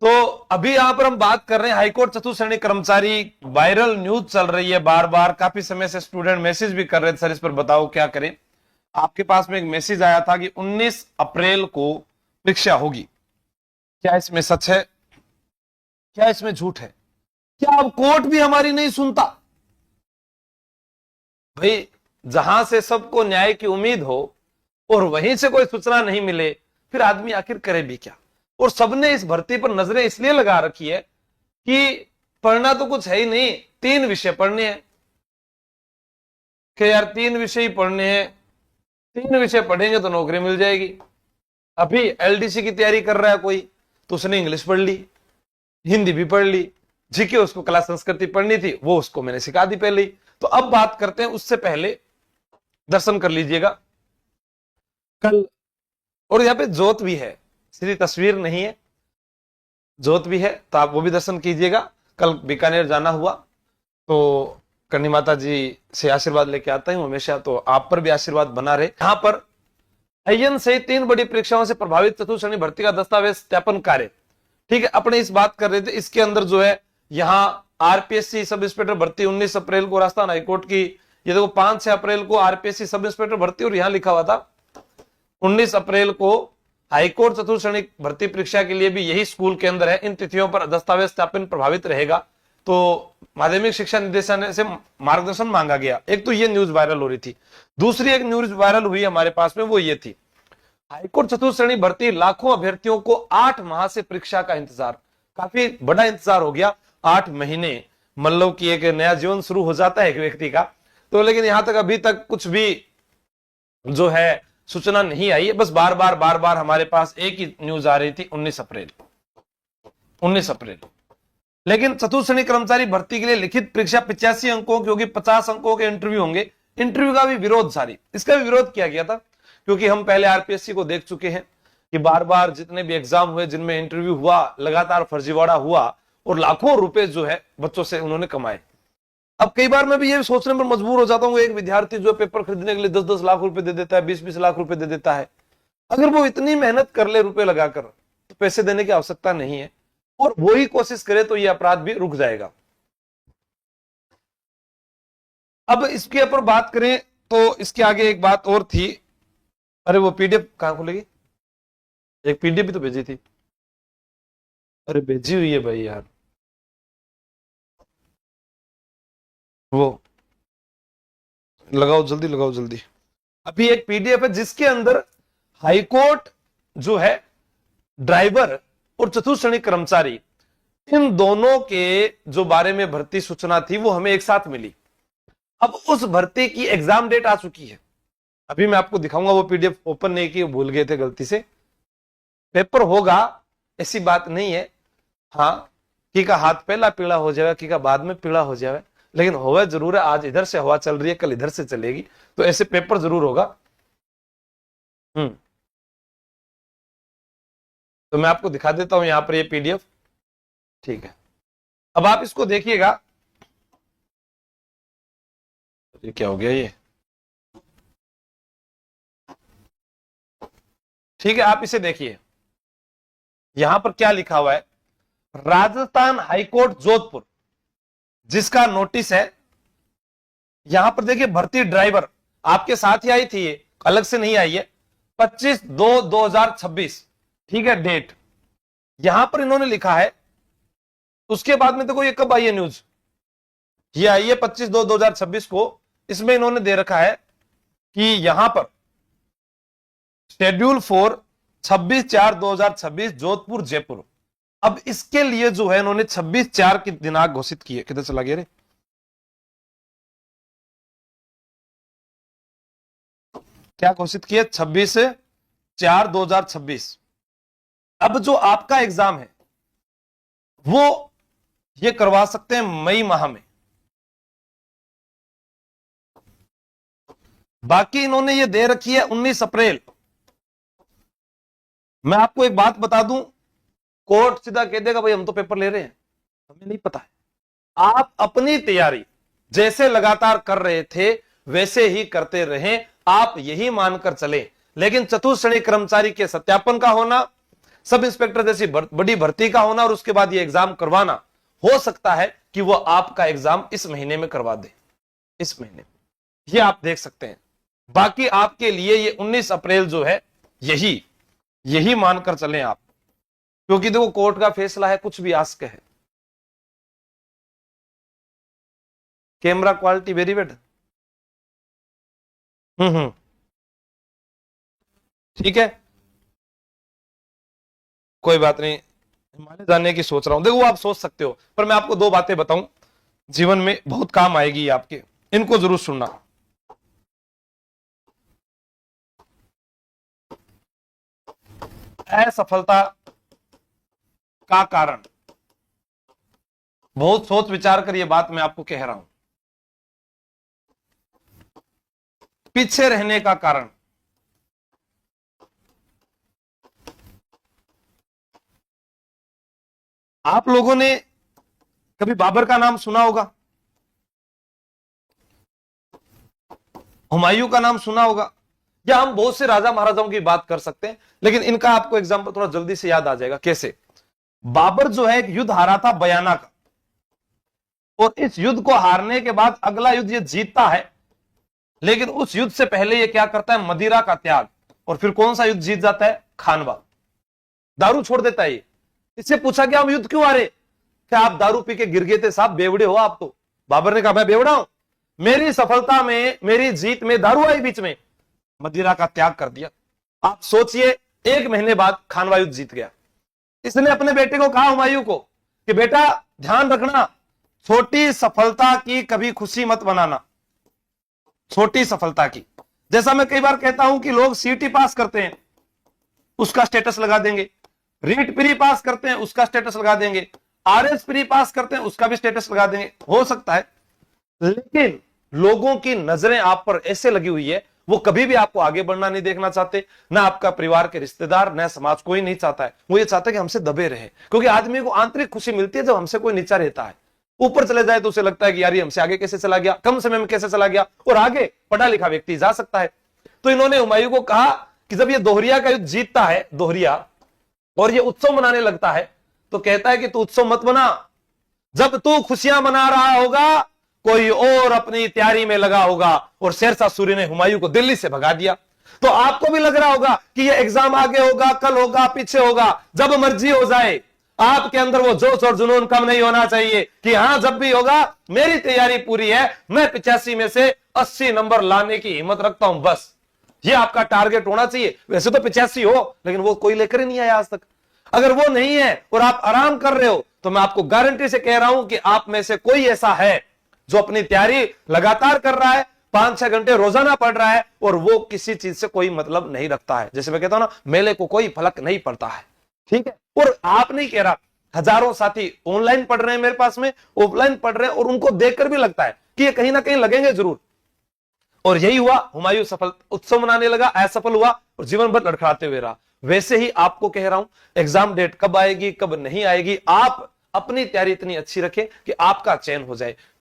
तो अभी यहां पर हम बात कर रहे हैं हाईकोर्ट चतुर्थ श्रेणी कर्मचारी, वायरल न्यूज चल रही है बार बार, काफी समय से स्टूडेंट मैसेज भी कर रहे थे सर इस पर बताओ क्या करें। आपके पास में एक मैसेज आया था कि 19 अप्रैल को परीक्षा होगी, क्या इसमें सच है, क्या इसमें झूठ है? क्या अब कोर्ट भी हमारी नहीं सुनता? भाई जहां से सबको न्याय की उम्मीद हो और वहीं से कोई सूचना नहीं मिले, फिर आदमी आखिर करे भी क्या? और सबने इस भर्ती पर नजरें इसलिए लगा रखी है कि पढ़ना तो कुछ है ही नहीं, 3 विषय पढ़ने हैं कि यार 3 विषय ही पढ़ने हैं, 3 विषय पढ़ेंगे तो नौकरी मिल जाएगी। अभी एलडीसी की तैयारी कर रहा है कोई, तो उसने इंग्लिश पढ़ ली, हिंदी भी पढ़ ली, जीके उसको कला संस्कृति पढ़नी थी वो उसको मैंने सिखा दी पहले ही। तो अब बात करते हैं, उससे पहले दर्शन कर लीजिएगा कल। और यहाँ पे जोत भी है, सीधी तस्वीर नहीं है, जोत भी है, तो आप वो भी दर्शन कीजिएगा। कल बीकानेर जाना हुआ तो करनी माता जी से आशीर्वाद लेके आता हूं हमेशा, तो आप पर भी आशीर्वाद बना रहे। यहां पर अयन से 3 बड़ी परीक्षाओं से प्रभावित चतुर्थ श्रेणी भर्ती का दस्तावेज सत्यापन कार्य, ठीक है, अपने इस बात कर रहे थे। इसके अंदर जो है यहां आरपीएससी सब इंस्पेक्टर भर्ती 19 अप्रैल को राजस्थान हाईकोर्ट की, ये देखो 5-6 अप्रैल को आरपीएससी सब इंस्पेक्टर भर्ती, और यहां लिखा हुआ था 19 अप्रैल को हाईकोर्ट चतुर्थ श्रेणी भर्ती परीक्षा के लिए भी यही स्कूल के अंदर है। इन तिथियों पर दस्तावेज सत्यापन प्रभावित रहेगा, तो माध्यमिक शिक्षा निदेशालय से मार्गदर्शन मांगा गया। एक तो ये न्यूज वायरल हो रही थी, दूसरी एक न्यूज वायरल हुई हमारे पास में, वो ये थी हाईकोर्ट चतुर्थ श्रेणी भर्ती लाखों अभ्यर्थियों को 8 माह से परीक्षा का इंतजार, काफी बड़ा इंतजार हो गया, 8 महीने, मतलब कि एक नया जीवन शुरू हो जाता है एक व्यक्ति का। तो लेकिन यहां तक अभी तक कुछ भी जो है सूचना नहीं आई है, बस बार बार हमारे पास एक ही न्यूज आ रही थी 19 अप्रैल। लेकिन चतुर्थ श्रेणी कर्मचारी भर्ती के लिए लिखित परीक्षा 85 अंकों की होगी, 50 अंकों के इंटरव्यू होंगे। इंटरव्यू का भी विरोध जारी, इसका भी विरोध किया गया था, क्योंकि हम पहले आरपीएससी को देख चुके हैं कि बार बार जितने भी एग्जाम हुए जिनमें इंटरव्यू हुआ, लगातार फर्जीवाड़ा हुआ और लाखों रुपए जो है बच्चों से उन्होंने कमाए। अब कई बार मैं भी ये सोचने पर मजबूर हो जाता हूँ, एक विद्यार्थी जो पेपर खरीदने के लिए 10-10 लाख रुपए दे देता है, 20-20 लाख रुपए दे देता है, अगर वो इतनी मेहनत कर ले रुपए लगाकर, तो पैसे देने की आवश्यकता नहीं है, और वो ही कोशिश करे तो ये अपराध भी रुक जाएगा। अब इसके ऊपर बात करें तो इसके आगे एक बात और थी, अरे वो पीडीएफ कहां खुलेगी, एक पीडीएफ भी तो भेजी थी, अरे भेजी हुई है भाई यार, वो लगाओ जल्दी, लगाओ जल्दी। अभी एक पीडीएफ है जिसके अंदर हाईकोर्ट जो है ड्राइवर और चतुर्थ श्रेणी कर्मचारी, इन दोनों के जो बारे में भर्ती सूचना थी वो हमें एक साथ मिली। अब उस भर्ती की एग्जाम डेट आ चुकी है, अभी मैं आपको दिखाऊंगा, वो पीडीएफ ओपन नहीं की, भूल गए थे गलती से। पेपर होगा ऐसी बात नहीं है, हाँ की का हाथ पहला पीला हो जाएगा, की का बाद में पीला हो जाएगा, लेकिन होगा जरूर है। आज इधर से हवा चल रही है, कल इधर से चलेगी, तो ऐसे पेपर जरूर होगा। तो मैं आपको दिखा देता हूं यहां पर ये पीडीएफ, ठीक है। अब आप इसको देखिएगा, ये क्या हो गया ये, ठीक है, आप इसे देखिए, यहां पर क्या लिखा हुआ है, राजस्थान हाईकोर्ट जोधपुर, जिसका नोटिस है, यहां पर देखिए भर्ती ड्राइवर आपके साथ ही आई थी, ये अलग से नहीं आई है, 25/2/2026, ठीक है डेट, यहां पर इन्होंने लिखा है। उसके बाद में देखो ये कब आई है न्यूज, ये आई है 25/2/2026 को, इसमें इन्होंने दे रखा है कि यहां पर शेड्यूल 4 26/4/2026 जोधपुर जयपुर। अब इसके लिए जो है इन्होंने 26/4 की दिनांक घोषित की है, किधर चला गया रे, क्या घोषित किया, 26/4/2026। अब जो आपका एग्जाम है वो ये करवा सकते हैं मई माह में, बाकी इन्होंने ये दे रखी है 19 अप्रैल। मैं आपको एक बात बता दूं, कोर्ट सीधा कह देगा भाई हम तो पेपर ले रहे हैं, हमें नहीं पता है। आप अपनी तैयारी जैसे लगातार कर रहे थे वैसे ही करते रहें, आप यही मानकर चले। लेकिन चतुर्थ श्रेणी कर्मचारी के सत्यापन का होना, सब इंस्पेक्टर जैसी बड़ी भर्ती का होना और उसके बाद ये एग्जाम करवाना, हो सकता है कि वो आपका एग्जाम इस महीने में करवा दे, इस महीने, ये आप देख सकते हैं। बाकी आपके लिए ये 19 अप्रैल जो है यही मानकर चलें आप, क्योंकि देखो कोर्ट का फैसला है, कुछ भी आस्क है। कैमरा क्वालिटी वेरी बेड, ठीक है, कोई बात नहीं। हिमालय जाने की सोच रहा हूं, देखो आप सोच सकते हो, पर मैं आपको 2 बातें बताऊं, जीवन में बहुत काम आएगी आपके, इनको जरूर सुनना। असफलता का कारण, बहुत सोच विचार कर ये बात मैं आपको कह रहा हूं। पीछे रहने का कारण, आप लोगों ने कभी बाबर का नाम सुना होगा, हुमायूं का नाम सुना होगा, या हम बहुत से राजा महाराजाओं की बात कर सकते हैं, लेकिन इनका आपको एग्जाम्पल थोड़ा जल्दी से याद आ जाएगा। कैसे? बाबर जो है एक युद्ध हारा था बयाना का, और इस युद्ध को हारने के बाद अगला युद्ध ये जीतता है, लेकिन उस युद्ध से पहले ये क्या करता है? मदिरा का त्याग, और फिर कौन सा युद्ध जीत जाता है? खानवा, दारू छोड़ देता है ये। इससे पूछा गया हम युद्ध क्यों हारे? क्या आप दारू पी के गिर गए थे साहब, बेवड़े हो आप तो। बाबर ने कहा मैं बेवड़ा हूं, मेरी सफलता में, मेरी जीत में दारू आई बीच में, मदिरा का त्याग कर दिया। आप सोचिए 1 महीने बाद खानवा युद्ध जीत गया। इसने अपने बेटे को कहा, हुमायूं को, कि बेटा ध्यान रखना, छोटी सफलता की कभी खुशी मत बनाना, छोटी सफलता की। जैसा मैं कई बार कहता हूं कि लोग सीटी पास करते हैं, उसका स्टेटस लगा देंगे, रीट प्री पास करते हैं, उसका स्टेटस लगा देंगे, आरएस प्री पास करते हैं, उसका भी स्टेटस लगा देंगे, हो सकता है। लेकिन लोगों की नजरें आप पर ऐसे लगी हुई है, वो कभी भी आपको आगे बढ़ना नहीं देखना चाहते, ना आपका परिवार के रिश्तेदार, ना समाज, कोई नहीं चाहता है। वो ये चाहता है कि हमसे दबे रहे, क्योंकि आदमी को आंतरिक खुशी मिलती है जब हमसे कोई नीचा रहता है। ऊपर चले जाए तो उसे लगता है कि यार ये हमसे आगे कैसे चला गया, कम समय में कैसे चला गया, और आगे पढ़ा लिखा व्यक्ति जा सकता है। तो इन्होंने हुमायूं को कहा कि जब ये दोहरिया का युद्ध जीतता है, दोहरिया, और ये उत्सव मनाने लगता है, तो कहता है कि तू उत्सव मत मना, जब तू खुशियां मना रहा होगा कोई और अपनी तैयारी में लगा होगा। और शेरशाह सूरी ने हुमायूं को दिल्ली से भगा दिया। तो आपको भी लग रहा होगा कि ये एग्जाम आगे होगा, कल होगा, पीछे होगा, जब मर्जी हो जाए, आपके अंदर वो जोश और जुनून कम नहीं होना चाहिए कि हां जब भी होगा मेरी तैयारी पूरी है, मैं 85 में से 80 नंबर लाने की हिम्मत रखता हूं, बस ये आपका टारगेट होना चाहिए। वैसे तो 85 हो, लेकिन वो कोई लेकर ही नहीं आया आज तक। अगर वो नहीं है और आप आराम कर रहे हो, तो मैं आपको गारंटी से कह रहा हूं कि आप में से कोई ऐसा है जो अपनी तैयारी लगातार कर रहा है, 5-6 घंटे रोजाना पढ़ रहा है, और वो किसी चीज से कोई मतलब नहीं रखता है। जैसे मैं कहता हूं ना, मेले को कोई फलक नहीं पड़ता है, ठीक है। और आप नहीं कह रहा, हजारों साथी ऑनलाइन पढ़ रहे हैं मेरे पास में, ऑफलाइन पढ़ रहे हैं, और उनको देखकर भी लगता है कि ये कहीं ना कहीं लगेंगे जरूर। और यही हुआ, हुमायूं सफल उत्सव मनाने लगा, असफल हुआ और जीवन भर लड़खड़ाते हुए रहा। वैसे ही आपको कह रहा हूं, एग्जाम डेट कब आएगी कब नहीं आएगी, आप अपनी तैयारी इतनी अच्छी रखें कि आपका चयन हो जाए।